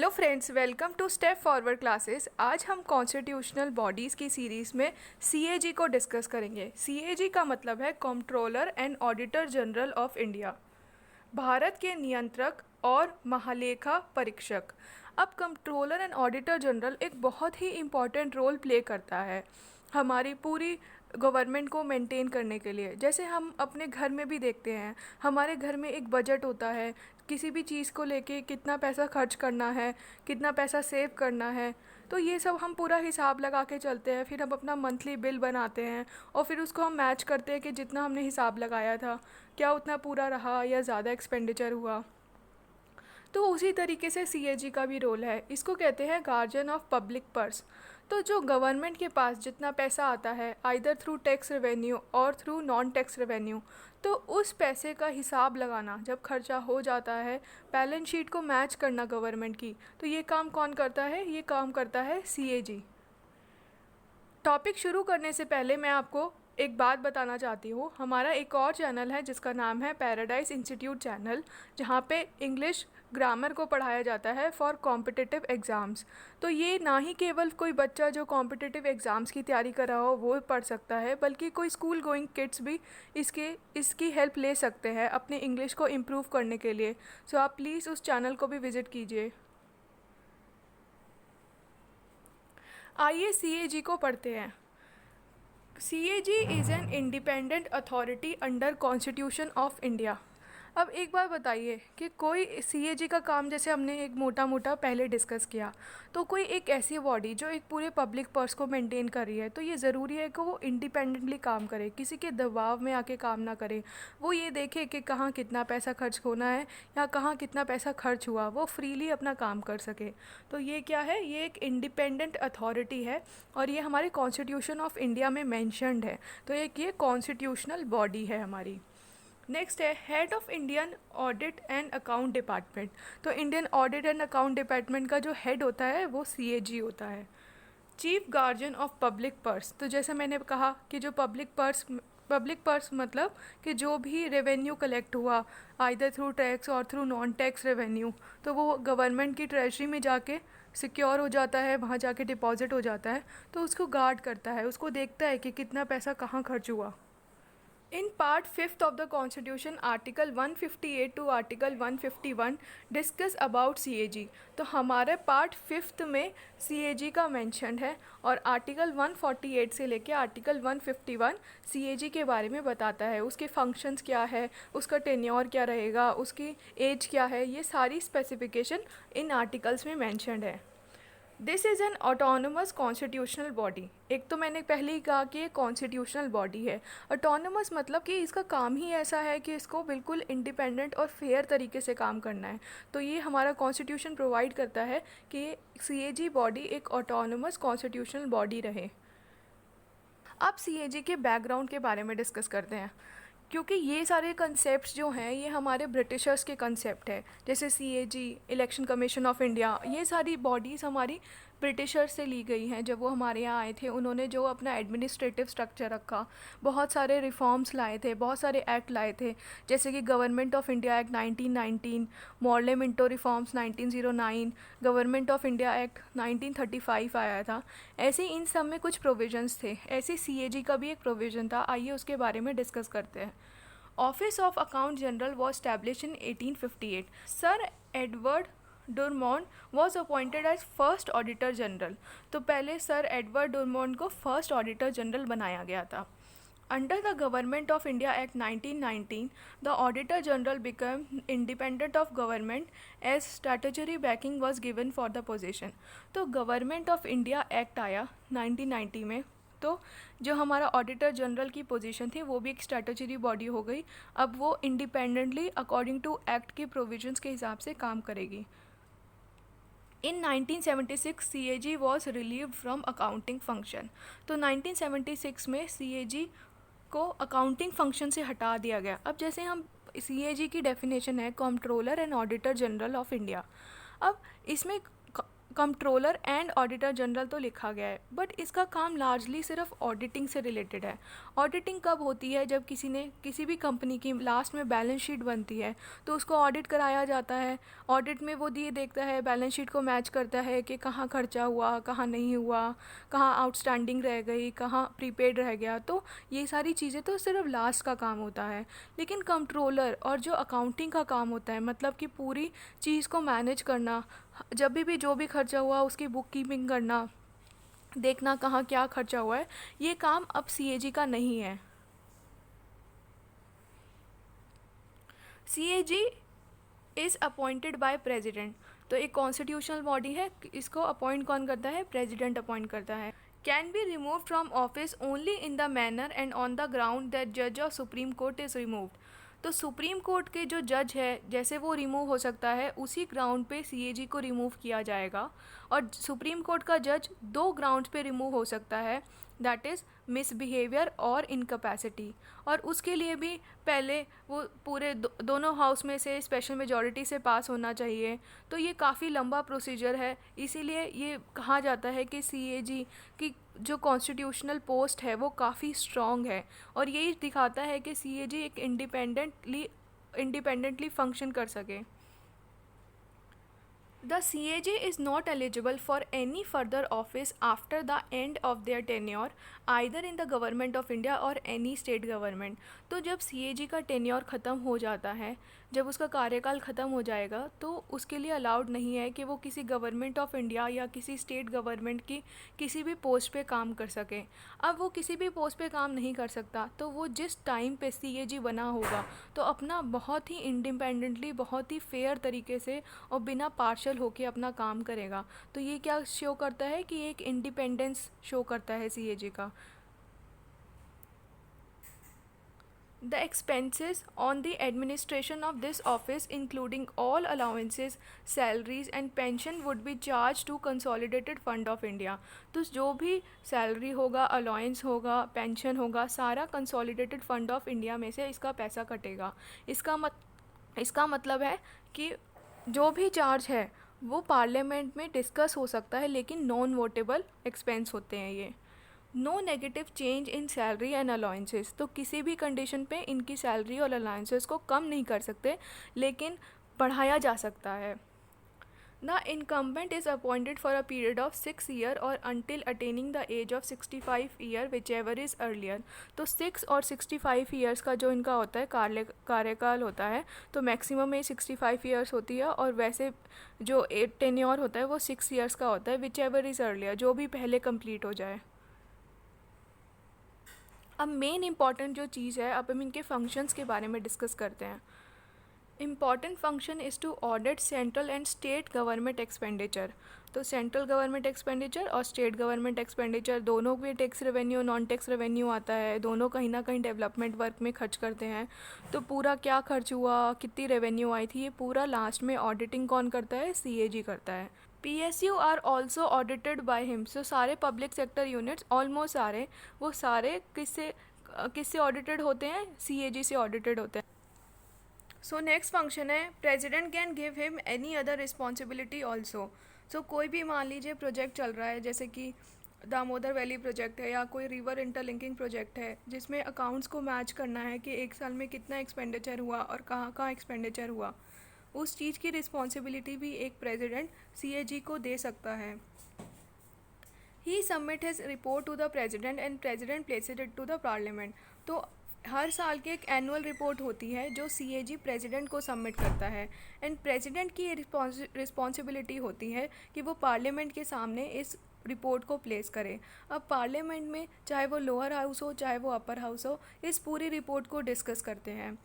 Hello friends, welcome to step forward classes. आज हम constitutional bodies की सीरीज़ में सीएजी को डिस्कस करेंगे। सीएजी का मतलब है controller and auditor general of India, भारत के नियंत्रक और महालेखा परीक्षक। अब कंट्रोलर एंड ऑडिटर जनरल एक बहुत ही इम्पॉर्टेंट रोल प्ले करता है हमारी पूरी गवर्नमेंट को मेंटेन करने के लिए। जैसे हम अपने घर में भी देखते हैं, हमारे घर में एक बजट होता है, किसी भी चीज़ को लेके कितना पैसा खर्च करना है, कितना पैसा सेव करना है, तो ये सब हम पूरा हिसाब लगा के चलते हैं। फिर हम अपना मंथली बिल बनाते हैं और फिर उसको हम मैच करते हैं कि जितना हमने हिसाब लगाया था क्या उतना पूरा रहा या ज़्यादा एक्सपेंडिचर हुआ। तो उसी तरीके से सीएजी का भी रोल है। इसको कहते हैं गार्जियन ऑफ पब्लिक पर्स। तो जो गवर्नमेंट के पास जितना पैसा आता है, आइदर थ्रू टैक्स रेवेन्यू और थ्रू नॉन टैक्स रेवेन्यू, तो उस पैसे का हिसाब लगाना जब खर्चा हो जाता है, बैलेंस शीट को मैच करना गवर्नमेंट की, तो ये काम कौन करता है? ये काम करता है सीएजी। टॉपिक शुरू करने से पहले मैं आपको एक बात बताना चाहती हूँ। हमारा एक और चैनल है जिसका नाम है पैराडाइज इंस्टीट्यूट चैनल, जहाँ पे इंग्लिश ग्रामर को पढ़ाया जाता है फॉर कॉम्पिटिटिव एग्ज़ाम्स। तो ये ना ही केवल कोई बच्चा जो कॉम्पिटिटिव एग्ज़ाम्स की तैयारी कर रहा हो वो पढ़ सकता है, बल्कि कोई स्कूल गोइंग किड्स भी इसकी हेल्प ले सकते हैं अपने इंग्लिश को इम्प्रूव करने के लिए। सो आप प्लीज़ उस चैनल को भी विज़िट कीजिए। आइए सीएजी को पढ़ते हैं। CAG is an independent authority under constitution of India. अब एक बार बताइए कि कोई CAG का काम, जैसे हमने एक मोटा मोटा पहले डिस्कस किया, तो कोई एक ऐसी बॉडी जो एक पूरे पब्लिक पर्स को मेंटेन कर रही है, तो ये ज़रूरी है कि वो इंडिपेंडेंटली काम करे, किसी के दबाव में आके काम ना करे। वो ये देखे कि कहाँ कितना पैसा खर्च होना है या कहाँ कितना पैसा खर्च हुआ, वो फ्रीली अपना काम कर सके। तो ये क्या है? ये एक इंडिपेंडेंट अथॉरिटी है और ये हमारे कॉन्स्टिट्यूशन ऑफ इंडिया में मेंशन्ड है। तो एक ये कॉन्स्टिट्यूशनल बॉडी है हमारी। नेक्स्ट है head of Indian audit and account department. तो Indian audit and account department का जो हेड होता है वो CAG होता है। Chief guardian of public purse. तो जैसे मैंने कहा कि जो पब्लिक पर्स मतलब कि जो भी रेवेन्यू कलेक्ट हुआ, आइदर थ्रू टैक्स और थ्रू नॉन टैक्स रेवेन्यू, तो वो गवर्नमेंट की ट्रेजरी में जाके सिक्योर हो जाता है, वहाँ जाके डिपॉजिट हो जाता है। तो उसको गार्ड करता है, उसको देखता है कि कितना पैसा कहाँ खर्च हुआ। In part 5th of the Constitution, Article 158 to Article 151 discuss about CAG। तो हमारे पार्ट 5th में CAG का मेंशन है और आर्टिकल 148 से लेके आर्टिकल 151 CAG के बारे में बताता है। उसके फंक्शंस क्या है, उसका टेन्योर क्या रहेगा, उसकी एज क्या है, ये सारी स्पेसिफिकेशन इन आर्टिकल्स में मेंशन्ड है। This is an autonomous constitutional body. एक तो मैंने पहले ही कहा कि ये कॉन्स्टिट्यूशनल बॉडी है। ऑटोनोमस मतलब कि इसका काम ही ऐसा है कि इसको बिल्कुल इंडिपेंडेंट और फेयर तरीके से काम करना है। तो ये हमारा कॉन्स्टिट्यूशन प्रोवाइड करता है कि CAG बॉडी एक ऑटोनोमस कॉन्स्टिट्यूशनल बॉडी रहे। अब CAG के बैकग्राउंड के बारे में डिस्कस करते हैं, क्योंकि ये सारे कंसेप्ट जो हैं ये हमारे ब्रिटिशर्स के कंसेप्ट है। जैसे CAG, election commission of India, ये सारी बॉडीज़ हमारी ब्रिटिशर्स से ली गई हैं। जब वो हमारे यहाँ आए थे, उन्होंने जो अपना एडमिनिस्ट्रेटिव स्ट्रक्चर रखा, बहुत सारे रिफॉर्म्स लाए थे, बहुत सारे एक्ट लाए थे, जैसे कि government of India act 1919, Morley Minto reforms 1909, government of India act 1935 आया था। ऐसे इन सब में कुछ प्रोविजंस थे, ऐसे CAG का भी एक प्रोविज़न था। आइए उसके बारे में डिस्कस करते हैं। Office of account general was establish in 1858। Sir Edward Drummond was appointed as first auditor general. तो पहले सर एडवर्ड डुरमोंट को फर्स्ट ऑडिटर जनरल बनाया गया था। Under the government of India act 1919, the auditor general become independent of government as statutory backing was given for the position. तो government of India act आया 1990 में, तो जो हमारा ऑडिटर जनरल की पोजीशन थी वो भी एक स्टैट्यूटरी बॉडी हो गई। अब वो इंडिपेंडेंटली अकॉर्डिंग टू एक्ट के प्रोविजंस के हिसाब से काम करेगी। इन 1976 CAG was relieved from accounting function. तो 1976 में CAG को अकाउंटिंग फंक्शन से हटा दिया गया। अब जैसे हम CAG की डेफिनेशन है controller and auditor general of India. अब इसमें कंट्रोलर एंड ऑडिटर जनरल तो लिखा गया है, बट इसका काम लार्जली सिर्फ ऑडिटिंग से रिलेटेड है। ऑडिटिंग कब होती है? जब किसी भी कंपनी की लास्ट में बैलेंस शीट बनती है तो उसको ऑडिट कराया जाता है। ऑडिट में वो ये देखता है, बैलेंस शीट को मैच करता है कि कहाँ खर्चा हुआ, कहाँ नहीं हुआ, कहाँ आउटस्टैंडिंग रह गई, कहाँ प्रीपेड रह गया। तो ये सारी चीज़ें तो सिर्फ लास्ट का काम होता है। लेकिन कंट्रोलर और जो अकाउंटिंग का काम होता है, मतलब कि पूरी चीज़ को मैनेज करना, जब भी जो भी खर्चा हुआ उसकी बुक कीपिंग करना, देखना कहाँ क्या खर्चा हुआ है, ये काम अब सीएजी का नहीं है। CAG is appointed by president. तो एक कॉन्स्टिट्यूशनल बॉडी है, इसको अपॉइंट कौन करता है? प्रेसिडेंट अपॉइंट करता है। Can be remove from office only in the manner and on the ground that जज of supreme court is removed. तो सुप्रीम कोर्ट के जो जज है, जैसे वो रिमूव हो सकता है, उसी ग्राउंड पे सीएजी को रिमूव किया जाएगा। और सुप्रीम कोर्ट का जज 2 ग्राउंड्स पे रिमूव हो सकता है, दैट इज़ मिसबिहेवियर और इनकैपेसिटी। और उसके लिए भी पहले वो पूरे दोनों हाउस में से स्पेशल मेजॉरिटी से पास होना चाहिए। तो ये काफ़ी लंबा प्रोसीजर है, इसीलिए ये कहा जाता है कि सीएजी की जो कॉन्स्टिट्यूशनल पोस्ट है वो काफ़ी स्ट्रॉन्ग है। और यही दिखाता है कि सीएजी एक इंडिपेंडेंटली फंक्शन कर सके। The CAG is not eligible for any further office after the end of their tenure, either in the government of India or any state government. तो जब CAG का टेन्योर ख़त्म हो जाता है, जब उसका कार्यकाल ख़त्म हो जाएगा, तो उसके लिए अलाउड नहीं है कि वो किसी गवर्नमेंट ऑफ इंडिया या किसी स्टेट गवर्नमेंट की किसी भी पोस्ट पे काम कर सके। अब वो किसी भी पोस्ट पे काम नहीं कर सकता, तो वो जिस टाइम पे CAG बना होगा तो अपना बहुत ही इंडिपेंडेंटली, बहुत ही फेयर तरीके से और बिना पार्शल होके अपना काम करेगा। तो ये क्या शो करता है कि एक इंडिपेंडेंस शो करता है सीएजी का। The expenses on the administration of this office, including all allowances, salaries and pension, would be charged to Consolidated Fund of India. तो जो भी सैलरी होगा, अलाउंस होगा, पेंशन होगा, सारा कंसोलिडेटेड फंड ऑफ इंडिया में से इसका पैसा कटेगा। इसका मतलब है कि जो भी चार्ज है वो पार्लियामेंट में डिस्कस हो सकता है, लेकिन नॉन वोटेबल एक्सपेंस होते हैं ये। No negative change in salary and allowances. तो किसी भी कंडीशन पे इनकी सैलरी और अलाउंसेस को कम नहीं कर सकते, लेकिन बढ़ाया जा सकता है। The incumbent is appointed for a period of 6 year और until attaining the age of 65 year whichever is earlier. तो 6 और 65 ईयर्स का जो इनका होता है कार्यकाल होता है, तो मैक्सिमम में 65 ईयर्स होती है, और वैसे जो टेन्योर होता है वो 6 ईयर्स का होता है, विच एवर इज़ अर्लियर, जो भी पहले कंप्लीट हो जाए। अब मेन इम्पॉर्टेंट जो चीज़ है, अब हम इनके फंक्शंस के बारे में डिस्कस करते हैं। Important function is to audit central and state government expenditure. तो सेंट्रल गवर्नमेंट एक्सपेंडिचर और स्टेट गवर्नमेंट एक्सपेंडिचर दोनों में tax revenue, non tax revenue आता है, दोनों कहीं ना कहीं डेवलपमेंट वर्क में खर्च करते हैं। तो पूरा क्या खर्च हुआ, कितनी रेवेन्यू आई थी, ये पूरा लास्ट में ऑडिटिंग कौन करता है? सीएजी करता है। PSU are also audited by him. So सारे पब्लिक सेक्टर यूनिट्स, ऑलमोस्ट सारे, वो सारे किससे ऑडिटेड होते हैं? सीएजी से ऑडिटेड होते हैं। सो नेक्स्ट फंक्शन है, president can give him any other responsibility also. So कोई भी मान लीजिए प्रोजेक्ट चल रहा है, जैसे कि दामोदर वैली प्रोजेक्ट है या कोई रिवर इंटरलिंकिंग प्रोजेक्ट है, जिसमें अकाउंट्स को मैच करना है कि एक साल में कितना एक्सपेंडिचर हुआ और कहाँ कहाँ एक्सपेंडिचर हुआ, उस चीज़ की रिस्पॉन्सिबिलिटी भी एक प्रेसिडेंट सीएजी को दे सकता है। He submit his report to the president and president placed it to the parliament. तो हर साल की एक एनुअल रिपोर्ट होती है जो सीएजी प्रेसिडेंट को सबमिट करता है, एंड प्रेसिडेंट की ये रिस्पॉन्सिबिलिटी होती है कि वो पार्लियामेंट के सामने इस रिपोर्ट को प्लेस करे। अब पार्लियामेंट में चाहे वो लोअर हाउस हो चाहे वो अपर हाउस हो, इस पूरी रिपोर्ट को डिस्कस करते हैं।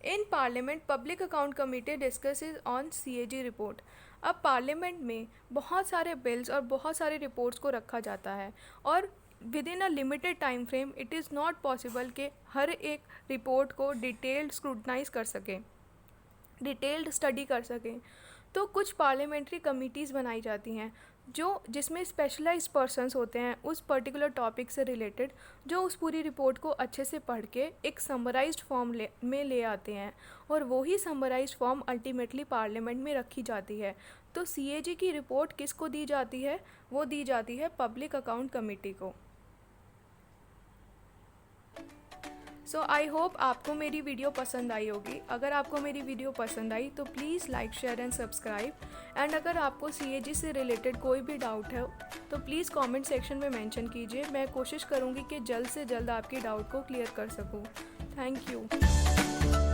In parliament public account committee discusses on CAG report. अब पार्लियामेंट में बहुत सारे बिल्स और बहुत सारे रिपोर्ट्स को रखा जाता है, और with in a limited time frame it is not possible कि हर एक रिपोर्ट को डिटेल्ड स्क्रूटनाइज कर सकें, डिटेल्ड स्टडी कर सकें। तो कुछ पार्लियामेंट्री कमिटीज़ बनाई जाती हैं। जिसमें स्पेशलाइज्ड पर्सन्स होते हैं उस पर्टिकुलर टॉपिक से रिलेटेड, जो उस पूरी रिपोर्ट को अच्छे से पढ़ के एक समराइज्ड फॉर्म में ले आते हैं, और वही समराइज्ड फॉर्म अल्टीमेटली पार्लियामेंट में रखी जाती है। तो सीएजी की रिपोर्ट किसको दी जाती है? वो दी जाती है पब्लिक अकाउंट कमेटी को। सो आई होप आपको मेरी वीडियो पसंद आई होगी। अगर आपको मेरी वीडियो पसंद आई तो please like, share and subscribe. And अगर आपको सीएजी से रिलेटेड कोई भी डाउट है तो प्लीज़ कमेंट सेक्शन में मेंशन कीजिए। मैं कोशिश करूँगी कि जल्द से जल्द आपकी डाउट को क्लियर कर सकूँ। Thank you.